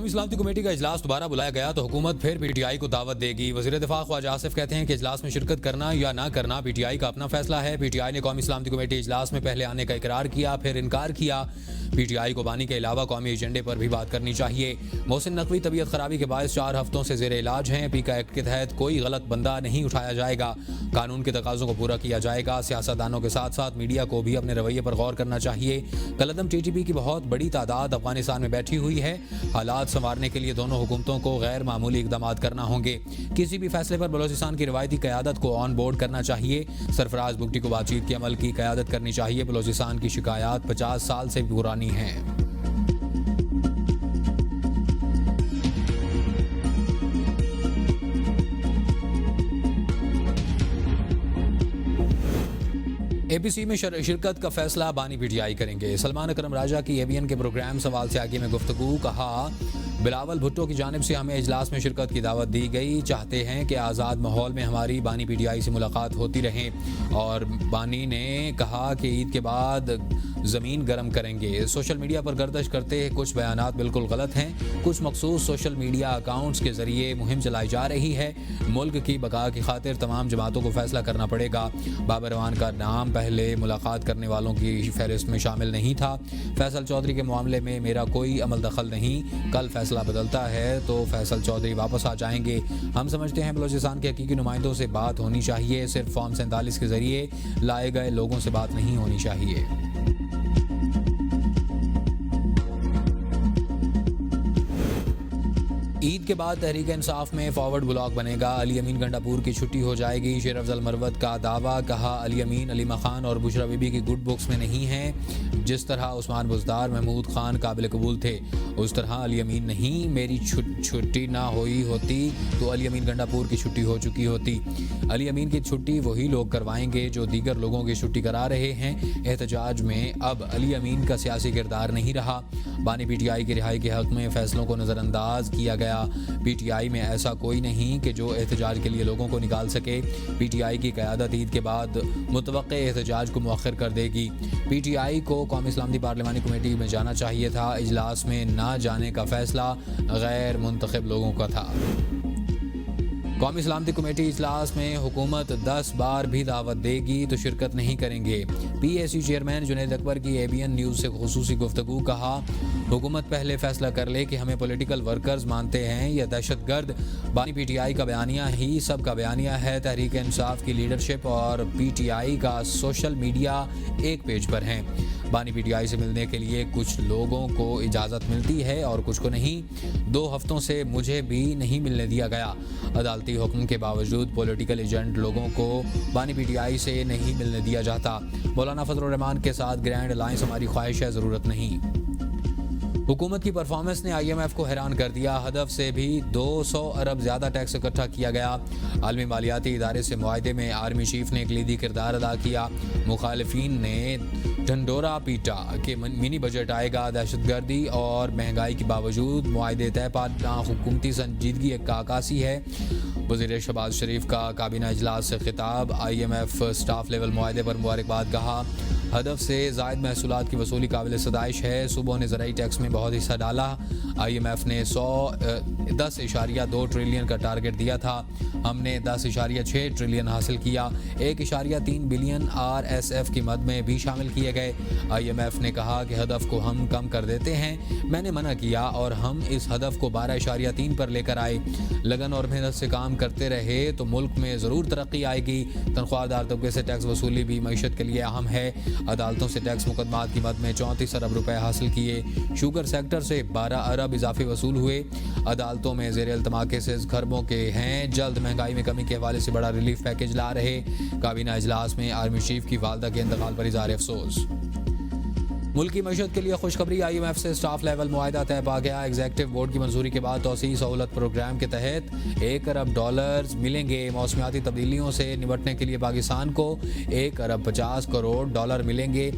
कौमी सलामती कमेटी का इजलास दोबारा बुलाया गया तो हुकूमत फिर पीटीआई को दावत देगी। वज़ीर दिफा ख्वाजा आसिफ कहते हैं कि इजलास में शिरकत करना या ना करना पीटीआई का अपना फैसला है। पीटीआई ने कौमी सलामती कमेटी इजलास में पहले आने का इकरार किया, फिर इनकार किया। पीटीआई को बानी के अलावा कौमी एजेंडे पर भी बात करनी चाहिए। मोहसिन नकवी तबीयत खराबी के बायस 4 हफ्तों से जेर इलाज हैं। पीका एक्ट के तहत कोई गलत बंदा नहीं उठाया जाएगा, कानून के तकाज़ों को पूरा किया जाएगा। सियासतदानों के साथ साथ मीडिया को भी अपने रवैये पर गौर करना चाहिए। कलअदम टीटीपी की बहुत बड़ी तादाद अफगानिस्तान में बैठी हुई है। हालात संवारने के लिए दोनों हुकूमतों को गैर मामूली इकदाम करना होंगे। किसी भी फैसले पर बलोचिस्तान की रिवायती क़यादत को ऑन बोर्ड करना चाहिए। सरफराज बुगटी को बातचीत के अमल की क़यादत करनी चाहिए। बलोचिस्तान की शिकायत 50 साल से पुरानी हैं। एपीसी में शिरकत का फैसला बानी पीटीआई करेंगे। सलमान अकरम राजा की एबीएन के प्रोग्राम सवाल से आगे में गुफ्तगू। कहा, बिलावल भुट्टो की जानिब से हमें इजलास में शिरकत की दावत दी गई। चाहते हैं कि आज़ाद माहौल में हमारी बानी पीटीआई से मुलाकात होती रहे। और बानी ने कहा कि ईद के बाद ज़मीन गर्म करेंगे। सोशल मीडिया पर गर्दिश करते कुछ बयानात बिल्कुल गलत हैं। कुछ मखसूस सोशल मीडिया अकाउंट्स के ज़रिए मुहिम चलाई जा रही है। मुल्क की बका की खातिर तमाम जमातों को फैसला करना पड़ेगा। बाबर अवान का नाम पहले मुलाकात करने वालों की फहरिस्त में शामिल नहीं था। फैसल चौधरी के मामले में मेरा कोई अमल दखल नहीं। कल फैसला बदलता है तो फैसल चौधरी वापस आ जाएंगे। हम समझते हैं बलोचिस्तान के हकीकी नुमाइंदों से बात होनी चाहिए। सिर्फ फॉर्म 47 के ज़रिए लाए गए लोगों से बात नहीं होनी चाहिए। ईद के बाद तहरीक इंसाफ में फॉरवर्ड ब्लॉक बनेगा। अली अमीन गंडापुर की छुट्टी हो जाएगी। शेर अफजल मरवत का दावा। कहा, अली अमीन अलीमा खान और बुशरा बीबी की गुड बुक्स में नहीं है। जिस तरह उस्मान बुज़दार महमूद खान काबिल कबूल थे उस तरह अली अमीन नहीं। मेरी छुट्टी ना हुई होती तो अली अमीन गंडापुर की छुट्टी हो चुकी होती। अली अमीन की छुट्टी वही लोग करवाएंगे जो दीगर लोगों की छुट्टी करा रहे हैं। एहतजाज में अब अली अमीन का सियासी किरदार नहीं रहा। बानी पीटीआई की रिहाई के हक में फैसलों को नज़रअंदाज किया गया। पीटीआई में ऐसा कोई नहीं कि जो एहतजाज के लिए लोगों को निकाल सके। पीटीआई की क़यादत ईद के बाद मुतवक्के एहतजाज को मुअख्खर कर देगी। पीटीआई को कौमी सलामती पार्लिमानी कमेटी में जाना चाहिए था। इजलास में ना जाने का फैसला गैर मुंतखब लोगों का था। कौमी सलामती कमेटी इजलास में हुकूमत 10 बार भी दावत देगी तो शिरकत नहीं करेंगे। पीएसी चेयरमैन जुनैद अकबर की एबीएन न्यूज़ से खुसूसी गुफ्तगू। कहा, हुकूमत पहले फैसला कर ले कि हमें पॉलिटिकल वर्कर्स मानते हैं या दहशतगर्द। बानी पीटीआई का बयानिया ही सब का बयानिया है। तहरीक इंसाफ की लीडरशिप और पीटीआई का सोशल मीडिया एक पेज पर हैं। बानी पीटीआई से मिलने के लिए कुछ लोगों को इजाज़त मिलती है और कुछ को नहीं। 2 हफ्तों से मुझे भी नहीं मिलने दिया गया। अदालती हुक्म के बावजूद पॉलिटिकल एजेंट लोगों को बानी पीटीआई से नहीं मिलने दिया जाता। मौलाना फजलुर रहमान के साथ ग्रैंड अलायंस हमारी ख्वाहिश है, ज़रूरत नहीं। हुकूमत की परफॉर्मेंस ने IMF को हैरान कर दिया। हदफ से भी 200 अरब ज़्यादा टैक्स इकट्ठा किया गया। आलमी मालियाती इदारे से मुआहदे में आर्मी चीफ ने कलीदी किरदार अदा किया। मुखालिफिन ने ढंडोरा पीटा कि मिनी बजट आएगा। दहशतगर्दी और महंगाई के बावजूद मुआहदे तय पाना हुकूमती संजीदगी का अक्कासी है। वज़ीर शहबाज शरीफ का काबीना इजलास से खिताब। IMF स्टाफ लेवल मुआहदे पर मुबारकबाद। कहा, हदफ से ज़ायद महसूलात की वसूली काबिल सदाइश है। सूबों ने ज़राई टैक्स में बहुत हिस्सा डाला। IMF ने 10.2 ट्रिलियन का टारगेट दिया था। हमने 10.6 ट्रिलियन हासिल किया। 1.3 बिलियन RSF की मद में भी शामिल किए गए। IMF ने कहा कि हदफ को हम कम कर देते हैं। मैंने मना किया और हम इस हदफ को 12.3 पर लेकर आए। लगन और मेहनत से काम करते रहे तो मुल्क में ज़रूर तरक्की आएगी। तनख्वाहदार तबके से टैक्स वसूली भी मईशत के लिए अहम है। अदालतों से टैक्स मुकदमात की मद में 34 अरब रुपए हासिल किए। शुगर सेक्टर से 12 अरब इजाफे वसूल हुए। अदालतों में ज़ेर इल्तमा केसेस खरबों के हैं। जल्द महंगाई में कमी के हवाले से बड़ा रिलीफ पैकेज ला रहे। काबीना इजलास में आर्मी चीफ की वालदा के इंतकाल पर इज़हार अफसोस। मुल्क की मईशत के लिए खुशखबरी। IMF से स्टाफ लेवल मुआहदा तय पा गया। एग्जीक्यूटिव बोर्ड की मंजूरी के बाद तौसीई सहूलत प्रोग्राम के तहत $1 अरब मिलेंगे। मौसमियाती तब्दीलियों से निपटने के लिए पाकिस्तान को $1 अरब 50 करोड़ मिलेंगे।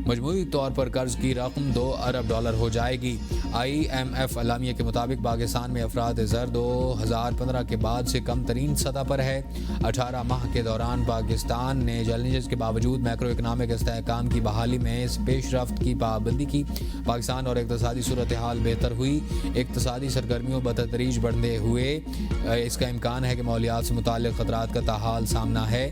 मजमूई तौर पर कर्ज की रकम $2 अरब हो जाएगी। IMF अलामिया के मुताबिक पाकिस्तान में अफराद ज़र 2015 के बाद से कम तरीन सतह पर है। 18 माह के दौरान पाकिस्तान ने चैलेंजेस के बावजूद मैक्रो इकनॉमिक इस्तेहकाम की बहाली में पेशरफ्त की पाबंदी की। पाकिस्तान और इक़्तिसादी सूरत हाल बेहतर हुई। इक़्तिसादी सरगर्मियों बतदरीज बढ़ते हुए इसका इम्कान है कि मौलियात से मुताल्लिक़ ख़तरात का ताहाल सामना है।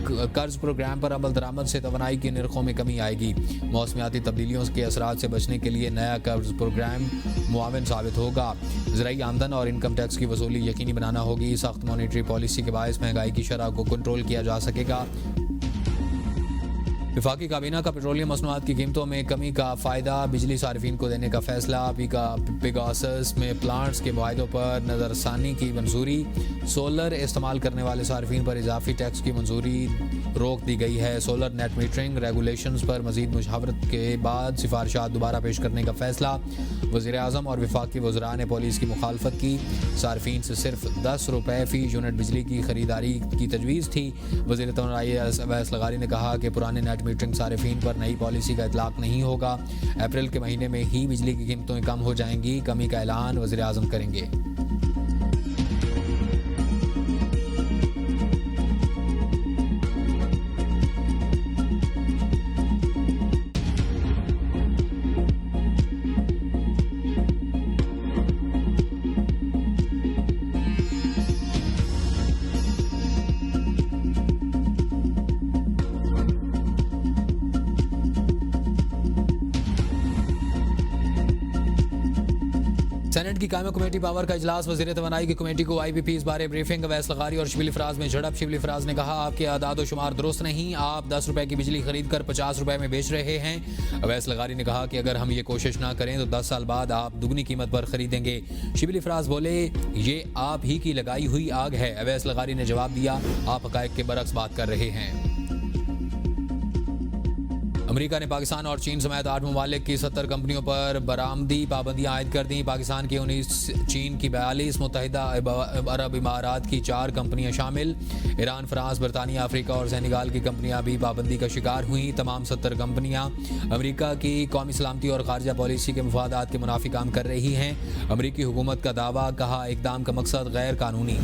कर्ज प्रोग्राम पर अमल दरामद से तवानाई की निर्खों में कमी आएगी। मौसमियाती तब्दीलियों के असरात से बचने के लिए नया कर्ज प्रोग्राम मुआविन साबित होगा। ज़राई आमदन और इनकम टैक्स की वसूली यकीनी बनाना होगी। सख्त मॉनेटरी पॉलिसी के बायस महंगाई की शरह को कंट्रोल किया जा सकेगा। वफाकी काबीना का पेट्रोलियम मसनूआत की कीमतों में कमी का फ़ायदा बिजली सार्फिन को देने का फैसला। पेगासस में प्लांट्स के मुआहदों पर नज़रसानी की मंजूरी। सोलर इस्तेमाल करने वाले सार्फिन पर इजाफी टैक्स की मंजूरी रोक दी गई है। सोलर नेट मीटरिंग रेगुलेशंस पर मजीद मुशावरत के बाद सिफारिशात दोबारा पेश करने का फैसला। वज़ीर आज़म और वफाकी वज़रा ने पॉलिसी की मुखालफत की। सार्फिन से सिर्फ ₹10 फ़ी यूनिट बिजली की खरीदारी की तजवीज़ थी। वज़ीर तवानाई अवैस लगारी ने कहा कि पुराने नेट मीटरिंग सार्फिन पर नई पॉलिसी का इतलाक़ नहीं होगा। अप्रैल के महीने में ही बिजली की कीमतें कम हो जाएंगी। कमी का ऐलान वज़ीर आज़म करेंगे। सेनेट की कायम कमेटी पावर का इजलास। वज़ीर तवानाई की कमेटी को IPP इस बारे ब्रीफिंग। अवैस लगारी और शिबली फराज में झड़प। शिबली फराज ने कहा आपके आदाद शुमार दुरुस्त नहीं, आप ₹10 की बिजली खरीद कर ₹50 में बेच रहे हैं। अवैस लगारी ने कहा कि अगर हम ये कोशिश ना करें तो 10 साल बाद आप दुगनी कीमत पर खरीदेंगे। शिबली फराज बोले ये आप ही की लगाई हुई आग है। अवैस लगारी ने जवाब दिया आप हक़ाइक़ के बरक्स बात कर रहे हैं। अमेरिका ने पाकिस्तान और चीन समेत 8 ममालिक की 70 कंपनियों पर बरामदी पाबंदियां आयद कर दी। पाकिस्तान की 19, चीन की 42, मुत्तहिदा अरब इमारात की 4 कंपनियां शामिल। ईरान, फ्रांस, बरतानिया, अफ्रीका और सेनेगाल की कंपनियां भी पाबंदी का शिकार हुई। तमाम 70 कंपनियां अमेरिका की कौमी सलामती और खारजा पॉलिसी के मफादात के मुनाफी काम कर रही हैं। अमेरिकी हुकूमत का दावा, कहा इकदाम का मकसद गैर कानूनी।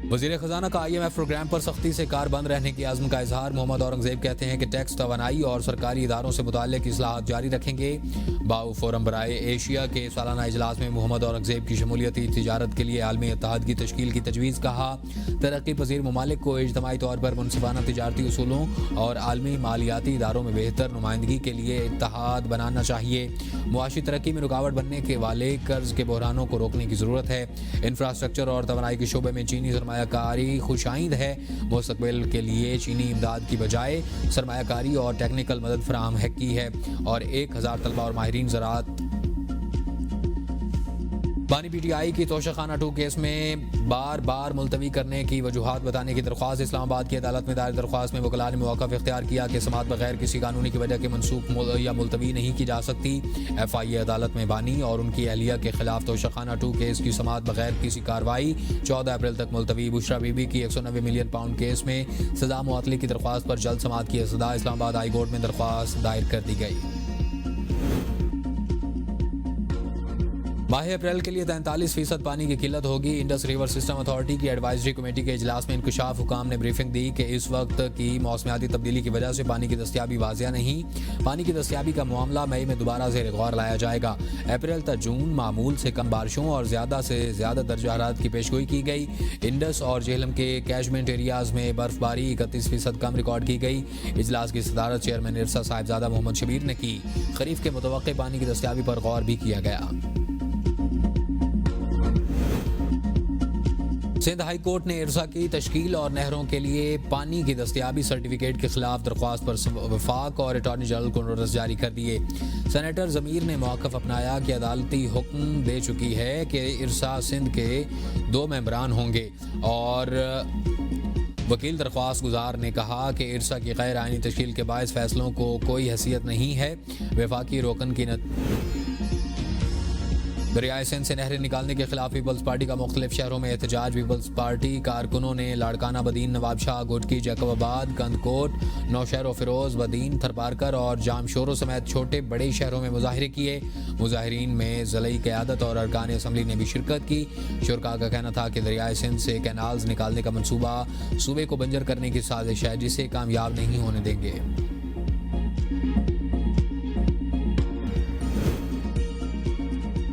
वज़ीर ख़जाना का IMF प्रोग्राम पर सख्ती से कारबंद रहने की आज़म का इजहार। मोहम्मद औरंगज़ेब कहते हैं कि टैक्स, तवानाई और सरकारी इदारों से मुताल्लिक़ इस्लाहात जारी रखेंगे। बाउ फोरम बराए एशिया के सालाना इजलास में मोहम्मद औरंगज़ेब की शमूलियती तिजारत के लिए आलमी इत्तेहाद की तश्कील की तजवीज़। कहा तरक्की पजीर ममालिक को इज्तमाई तौर पर मुनसिफाना तिजारती उसूलों और आलमी मालियाती इदारों में बेहतर नुमाइंदगी के लिए इत्तेहाद बनाना चाहिए। मुआशी तरक्की में रुकावट बनने के वाले कर्ज के बहरानों को रोकने की ज़रूरत है। इंफ्रास्ट्रक्चर और तवानाई के शोबे में चीनी सरमायाकारी खुशाइंद है। मुस्तकबिल के लिए चीनी इमदाद की बजाय सरमायाकारी और टेक्निकल मदद फराहम की है। और 1000 तलबा और माहिरीन ज़राअत। बानी PTI की तोशाखाना 2 केस में बार बार मुलतवी करने की वजूहात बताने की दरख्वास्त। इस्लामाबाद की अदालत में दायर दरख्वास्त में वकला ने मौक़िफ़ इख्तियार किया कि समात बगैर किसी कानूनी की वजह के मनसूख या मुलतवी नहीं की जा सकती। FIA अदालत में बानी और उनकी अहलिया के खिलाफ तोशाखाना 2 केस की समात बगैर किसी कार्रवाई 14 अप्रैल तक मुलतवी। बुशरा बीबी की 190 मिलियन पाउंड केस में सजा मुअत्तली की दरख्वास्त पर जल्द समात की सदा। इस्लामाबाद हाई कोर्ट में दरख्वास्त दायर कर दी गई। माह अप्रैल के लिए 43% पानी की किल्लत होगी। इंडस रिवर सिस्टम अथॉरिटी की एडवाइजरी कमेटी के इजलास में इंकशाफ हुकाम ने ब्रीफिंग दी कि इस वक्त की मौसमियाती तब्दीली की वजह से पानी की दस्तियाबी वाजिया नहीं। पानी की दस्तियाबी का मामला मई में दोबारा ज़ेर गौर लाया जाएगा। अप्रैल तक जून मामूल से कम बारिशों और ज़्यादा से ज़्यादा दर्जा हरारत की पेशगोई की गई। इंडस और झेलम के कैचमेंट एरियाज में बर्फबारी 31% कम रिकॉर्ड की गई। इजलास की सदारत चेयरमैन इरसा साहिबजादा मोहम्मद शबीर ने की। खरीफ के मुतवक्के पानी की दस्तियाबी पर गौर भी किया गया। सिंध हाई कोर्ट ने इरसा की तश्कील और नहरों के लिए पानी की दस्तियाबी सर्टिफिकेट के खिलाफ दरख्वास्त पर वफाक और अटॉर्नी जनरल को नोटिस जारी कर दिए। सेनेटर ज़मीर ने मौक़िफ़ अपनाया कि अदालती हुक्म दे चुकी है कि इरसा सिंध के 2 मेंबरान होंगे। और वकील दरख्वास्त गुजार ने कहा कि इरसा की गैर आइनी तश्कील के बायस फैसलों को कोई हैसियत नहीं है। वफाकी रोकन की दरियाए सिंध से नहरें निकालने के खिलाफ पीपल्स पार्टी का मुख्तलिफ शहरों में एहतजाज। पीपल्स पार्टी कारकुनों ने लाड़काना, बदीन, नवाबशाह, गुटकी, जैकबाबाद, कंदकोट, नौशहर, फिरोज, बदीन, थरपारकर और जामशोरों समेत छोटे बड़े शहरों में मुजाहरे किए। मुजाहरीन में ज़िली क़यादत और अरकान असम्बली ने भी शिरकत की। शुरका का कहना था कि दरियाए सिंध से कैनाल्स निकालने का मनसूबा सूबे को बंजर करने की साजिश है, जिसे कामयाब नहीं होने देंगे।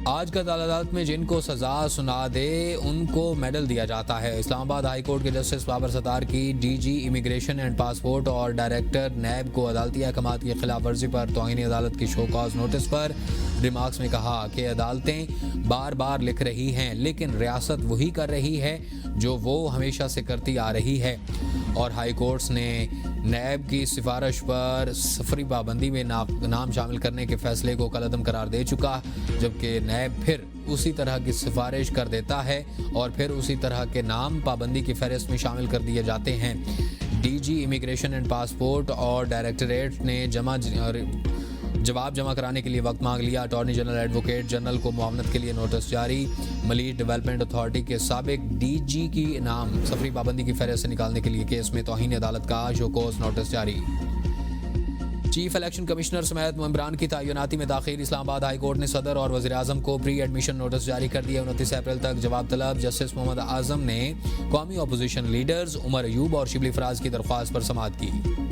आज का अदालत में जिनको सजा सुना दे उनको मेडल दिया जाता है। इस्लामाबाद हाई कोर्ट के जस्टिस बाबर सत्तार की डीजी इमिग्रेशन एंड पासपोर्ट और डायरेक्टर नैब को अदालती अहकामात की खिलाफ वर्जी पर तौहीन अदालत की शो कॉज नोटिस पर रिमार्क्स में कहा कि अदालतें बार बार लिख रही हैं, लेकिन रियासत वही कर रही है जो वो हमेशा से करती आ रही है। और हाई कोर्ट्स ने नैब की सिफारिश पर सफरी पाबंदी में नाम शामिल करने के फैसले को कलअदम करार दे चुका, जबकि नैब फिर उसी तरह की सिफारिश कर देता है और फिर उसी तरह के नाम पाबंदी की फहरिस्त में शामिल कर दिए जाते हैं। डीजी इमिग्रेशन एंड पासपोर्ट और डायरेक्टरेट ने जवाब जमा कराने के लिए वक्त मांग लिया। अटॉर्नी जनरल एडवोकेट जनरल को मुआवनत के लिए नोटिस जारी। मलीर डेवलपमेंट अथॉरिटी के साबिक डीजी की नाम सफरी पाबंदी की फहरिस्त से निकालने के लिए केस में तौहीन अदालत का शो कॉज नोटिस जारी। चीफ इलेक्शन कमिश्नर समेत मेंबरान की तैनाती में दाखिल। इस्लामाबाद हाई कोर्ट ने सदर और वज़ीर आज़म को प्री एडमिशन नोटिस जारी कर दिया। 29 अप्रैल तक जवाब तलब। जस्टिस मोहम्मद आजम ने कौमी अपोजिशन लीडर्स उमर अयूब और शिबली फराज की दरख्वास्त पर समाअत की।